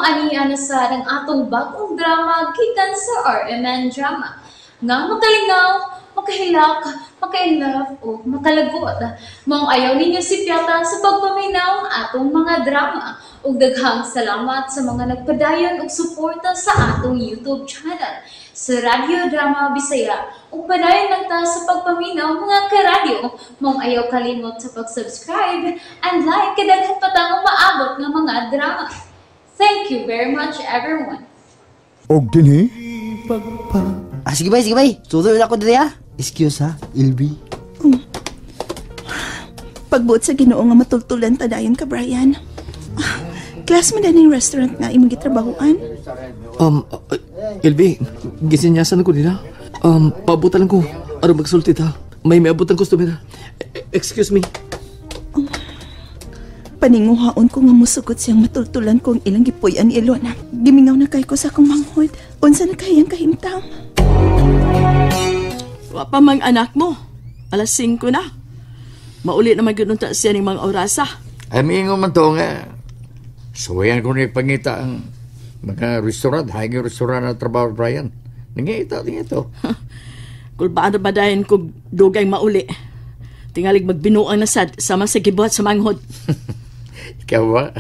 aniya na sa ng atong bagong drama gikan sa RMN Drama. Nga makalingaw, makahilak, maka-inlove, o makalagot. Maong ayaw ninyo si Piata sa pagpaminaw ang atong mga drama. Ug daghang salamat sa mga nagpadayon ug suporta sa atong YouTube channel sa Radio Drama Bisaya. Ug padayon lang ta sa pagpaminaw mga karadyo. Maong ayaw kalimot sa pag-subscribe and like kadaghan pa tang maabot nga mga drama. Thank you very much everyone. Og dinhi Sige bay. Susunod ako dali ha. Excuse ha, Ilby. Pagbuot sa Ginoo nga matultulan ta dayon ka, Brian. Class mo daning restaurant nga imong gitrabahuan? Ilby, gisinyasan ko nila. Pabutan lang ko. Aron magsulti ta. May abutan customer. Excuse me. Paninguhaon ko nga musugot siyang matultulan kong ilang gipuy-an ni Ilona. Gimingaw na kay ko sa akong manghod. Unsa na kayang kahimtang? Wa pa mang anak mo. Alas 5 na. Mauli na magununta siya ng mga orasa. Amingo man to nga. Suwayan ko na ipangita ang mga restaurant. Haing restaurant na trabaho, Brian. Nangita ito. Kulbaan na ba dahin kong dugay mauli. Tingalig magbinuang nasad sama sa gibuhat sa manghod. Ikaw ba?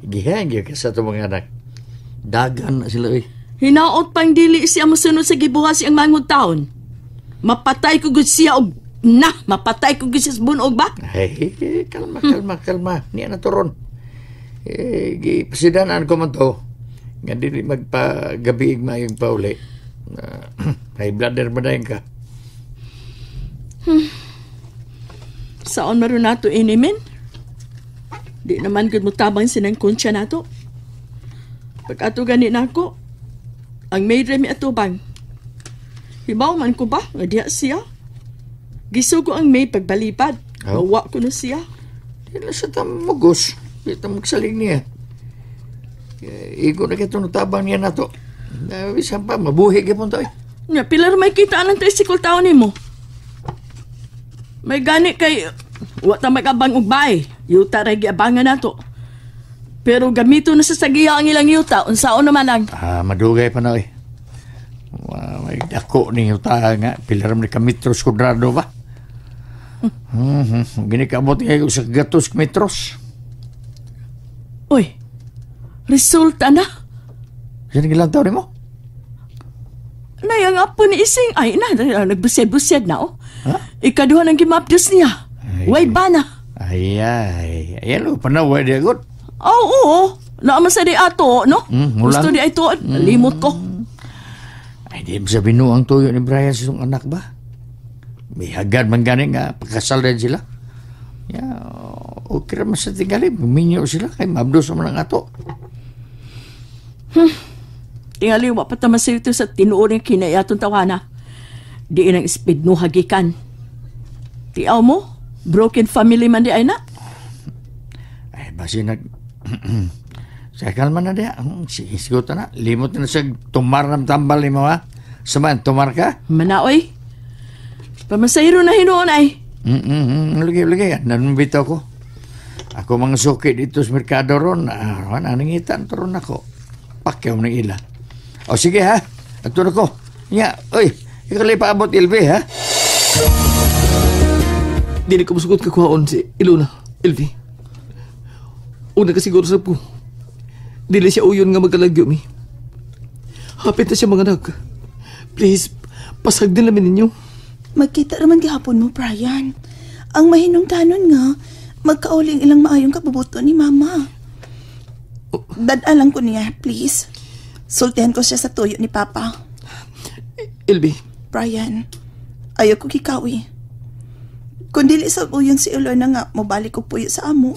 Gihangyo ka sa itong mga anak. Dagan na sila eh. Hinaot pang dili siya masunod sa gibuhat siyang manghod taon. Mapatay ko gud siya og mapatay ko gud siya sa bunog ba? Ay, kalma. Niya na turon. Gipasidanan ko man to. Nga dili magpagabiig mayong pauli. High bladder ba dahin ka? Saon maron nato inimin? Di naman gud mo tabang sinang kontsya nato. Pag ato gani nako, ang maid remi atubang. Hibaw man ko ba nga diha siya? Gisugo ang maid pagbalipad. Mawa ko na siya. Di na siya tamugos. Di tamagsaling niya. Igo na kitong tabang niya na to. Bisan pa, mabuhi ka punta eh. Nga, pilar may kita ang tricycle taon ni mo. May gani kay wata magabang og bae. Yuta ray giabangan nato. Pero gamito na sa sagiya ang ilang yuta. Unsaon naman lang. Madugay pa na eh. May dako ni yuta nga. Pilar mo ni kamitros kudrado ba? Ginikabot ngayon sa gatos metros. Uy, resulta na. Yan ilang taon mo? Nayang apo ni Ising. Ay nagbusyad-busyad na oh. Ha? Ikaduha ng gimapdos niya. Wide ba na? Ayan o, panaway di agad. Oo. Naaman sa di ato, no? Gusto di ay tuod. Limot ko. Ay, di sa binuang tuyo ni Brian sa isang anak ba? May hagad man gani nga, pagkasal din sila. Okay naman sa tingali, buminyo sila, kay mabdos naman ang ato. Tingali, wapataman sa ito sa tinuod ng kinayatong tawana. Di inang speed no hagikan. Tiaw mo, broken family man di ay na. Ay, basi sa kalma na diya. Sigot na. Limot na sa tumar ng tambal ni mo ha. Saman, tumar ka? Manaoy. Pamasayro na hinoon ay. Lagi. Nanumibitaw ko. Ako mga suki dito sa merkado ron. Nanangitan ron ako. Pakyaw ng ila. O sige ha. Ato na ko. Ikaw lang paabot Ilby ha. Dili ko masugot kakuhaon si Ilona, Ilby. Una kasiguro sa ko. Dili siya uyon nga magkalagyo mi. Hapit na siya mga anak. Please, pasag din namin ninyo. Magkita naman gihapon mo, Brian. Ang mahinong tanon nga, magkauling ilang maayong kabubuto ni Mama. Dadalang ko niya, please. Sultihan ko siya sa tuyo ni Papa. Ilby. Brian, ayaw ko kikawi. Kung dili sa uyon si Ilona nga, mabalik ko puyo sa amo.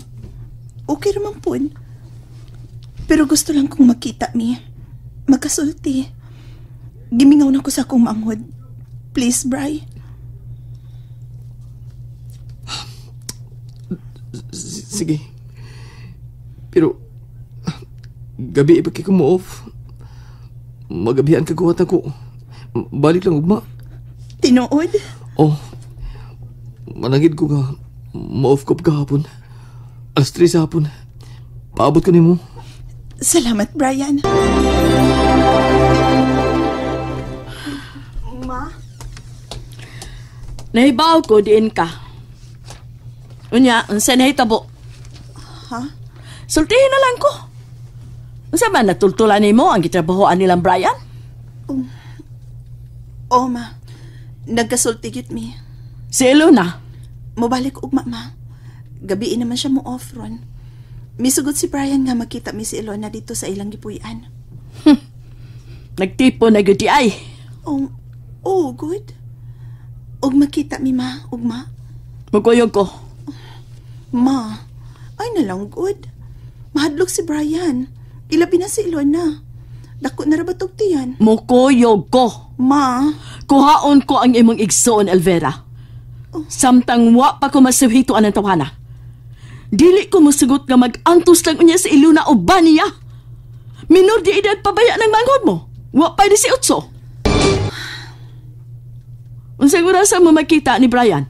Okay naman po. Pero gusto lang kong makita mi. Magkasulti. Gimingaw na ko sa akong manghod. Please, Bri. Sige. Pero, gabi iba kay mo off. Magabihan ka kuwat ako. Balik lang ugma. Tinuod? Oh. Managid ko nga. Ma-off ko kahapon. Alas 3 sa hapon. Paabot ko ni mo. Salamat, Brian. Ma? Nahibaw ko diin ka. Unya, unsa nahitabo? Ha? Sultihin na lang ko. Unsa man natultulan nimo ang gitrabahoan nilang Brian? Oo, ma. Nagkasulti gyud mi. Si Ilona. Mobalik ugma, ma. Gabi naman siya mo off-ron. Misugot si Brian nga makita mi si Ilona dito sa ilang gipuy-an. Nagtipo na gyud di ay. Oh, good. Ug makita mi, ma. Ugma. Magkuyog ko. Ma, ay na lang good. Mahadlok si Brian. Ilabi na si Ilona. Dako na rabatog tiyan. Mukuyog ko. Ma. Kuhaon ko ang imong igsoon, Elvera. Samtang wa pa ko masuhituan ang tawana. Dili ko musugot nga mag-antos lang unya sa Ilona o ba niya. Minor di edad pabaya ng manghod mo. Wa pa di si Utso. Unsang oras mo makita ni Brian?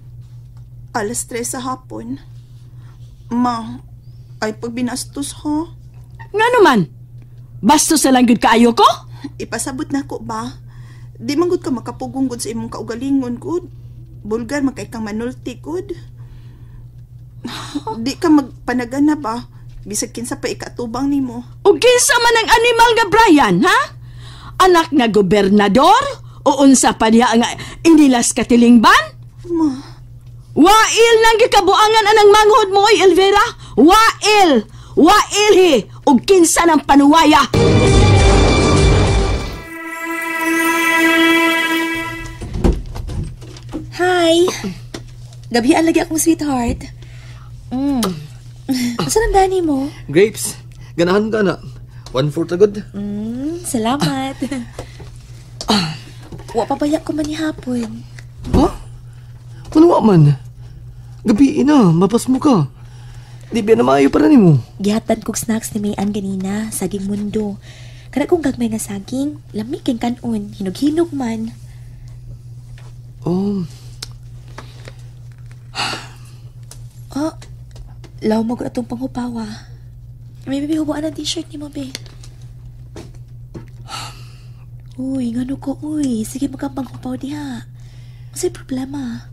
3:00 sa hapon. Ma, ay pagbinastos ha. Nga naman. Bastos na lang gud kaayo ko? Ipasabot na ko ba? Di man gud ka makapugong gud sa imong kaugalingon gud. Bulgar makay kang manulti gud. Di ka magpanagana ba? Bisag kinsa pa ikatubang nimo. O kinsa man ang animal nga Brian, ha? Anak nga gobernador? O unsa pa diha nga inilas katilingban? Ma. Wail nang gikabuangan anang manghod mo, oy, Elvera. Wail! Wail he! O kinsa ng panuwaya. Hi! Gabihan lagi akong sweetheart. Saan ang dani mo? Grapes. Ganahan ka na. 1/4 agad. Salamat. Wa pabayak ko man ni hapon. Ha? Manuwa man. Gabi na, mapas mo ka. Di ba na maayo para ni mo? Gihatan kog snacks ni Mayan ganina, saging mundo. Kada kong gagmay nga saging, lamig keng kanon, hinog-hinog man. Law mo atong panghupawa. May bibihubaan ang t-shirt ni mo, be. Uy, ngano ko, uy. Sige magkang panghupaw diha. Masay problema.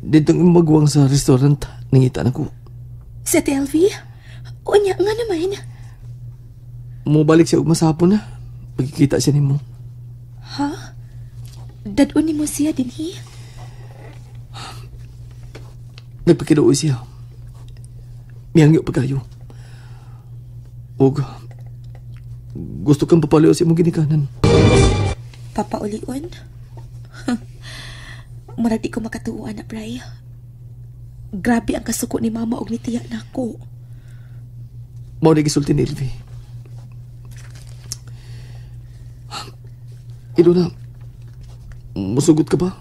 Dito magwang sa restaurant, nangita na ko. Si Ate Elvie? O niya, nga naman. Mubalik siya masapon na. Pagkikita siya ni mo. Ha? Dadon ni mo siya din, hi? Nagpakiluoy siya. Miyangyo pagkayo. Og gusto kang papaliw sa imong ginikanan. Papaulion? Murag di ko makatuuan na, Bray. Grabe ang kasuko ni Mama og ni Tiya na ako. Mao na gisulti ni Elvie. Ilona, musugot ka ba?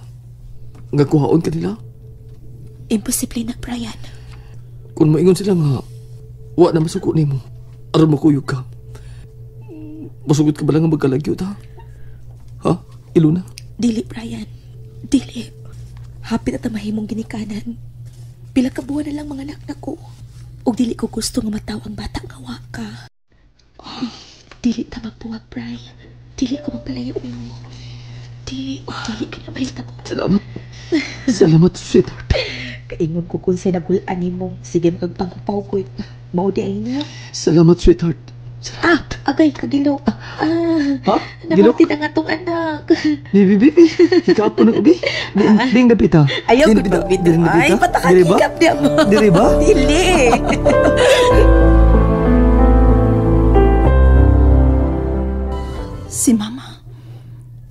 Nga kuhaon ka nila? Imposible na, Brian. Kung maingon sila nga, wa na masuko ni mo. Aron makuyog ka. Masugot ka ba lang ang magkalagyot, ha? Ha? Ilona? Dili, Brian. Dili. Hapit at mahimong ginikanan. Pila ka buwan na lang mga anak na ko. O dili ko gusto nga mataw ang bata nga wa ka. Dili ta magbuwag, Bri. Dili ko magpalayo mo. Dili ka na mahita mo. Salamat. Salamat, sweetheart. Kaingon ko kung sinagulaan ni mo. Sige magpangpaw ko. Mao di ay niya. Salamat, sweetheart. Agay, kagilo. Ha? Gilo? Namatid ang atong anak. Bibi, hikapo ng ubi. Di nga pita. Ayaw ko magbita. Ay, patakakikap niya mo. Dili ba? Dili. Si Mama,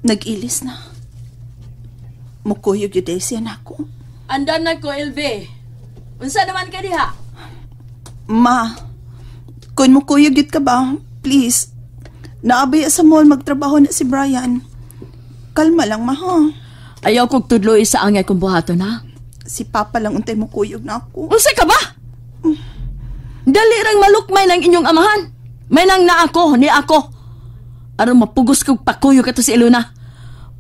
nag-ilis na. Mukuyog yun siya na ako. Andan na ko, Elve. Unsa naman ka diha? Ma, kung mukuyog yun ka ba, please, naabaya sa mall magtrabaho na si Brian. Kalma lang, Ma, ha? Ayaw kong tudloy sa angay kong buhaton, ha? Si Papa lang untay mukuyog na ako. Unsa ka ba? Dali rang malukmay ng inyong amahan. May nang na ako, ni ako. Aron mapugos kong pakuyo ka to si Ilona.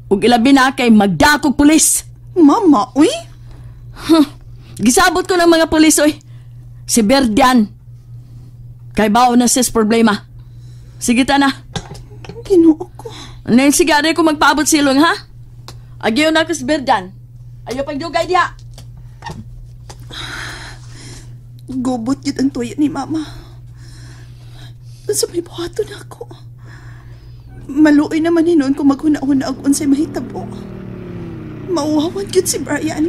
Ug ilabi na kay magdakog pulis. Mama, uy? Gisabot ko ng mga pulis, oy. Si Berdian. Kay bao na sis problema. Sige ta na. Ginoo ko. Neng sige, aray ko magpaabot silong, ha? Agyaw na kas berdan. Ayaw pagdugay diha. Gubot yun ang tuyo ni Mama. Sa may buhato na ako. Maluoy naman hinon kung maghuna-huna ako unsay mahitabo. Mauwawan yun si Brian.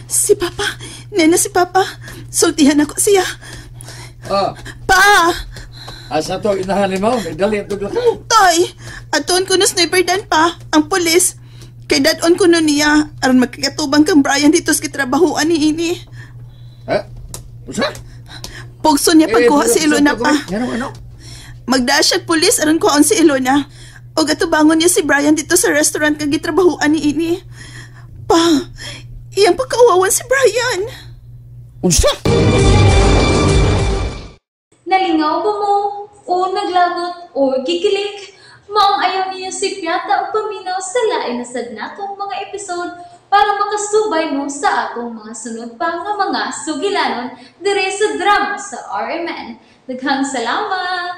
Si Papa. Nena si Papa. Sultihan ako siya. Pa! Asa to inahalin mo? May dali ang tugla ko. Toy! Aton ko na sniper dan pa. Ang polis. Kay dadon ko no niya. Aron magkakatubang kang Brian dito sa kitrabahuan ni ini. Usa? Pugso niya pagkuha si Ilona pa. Ano? Magdasyag pulis aron kuhaon si Ilona. O gatubangon niya si Brian dito sa restaurant kag gitrabahuan ni ini. Pa, iyang pagkauwawan si Brian. Unsa? Nalingaw ba mo? O naglagot? O gikilig? Maong ayaw niya si Piata o paminaw sa lain na sad natong mga episode para makasubay mo sa atong mga sunod pa nga mga sugilanon dire sa drama sa RMN. Daghang salamat!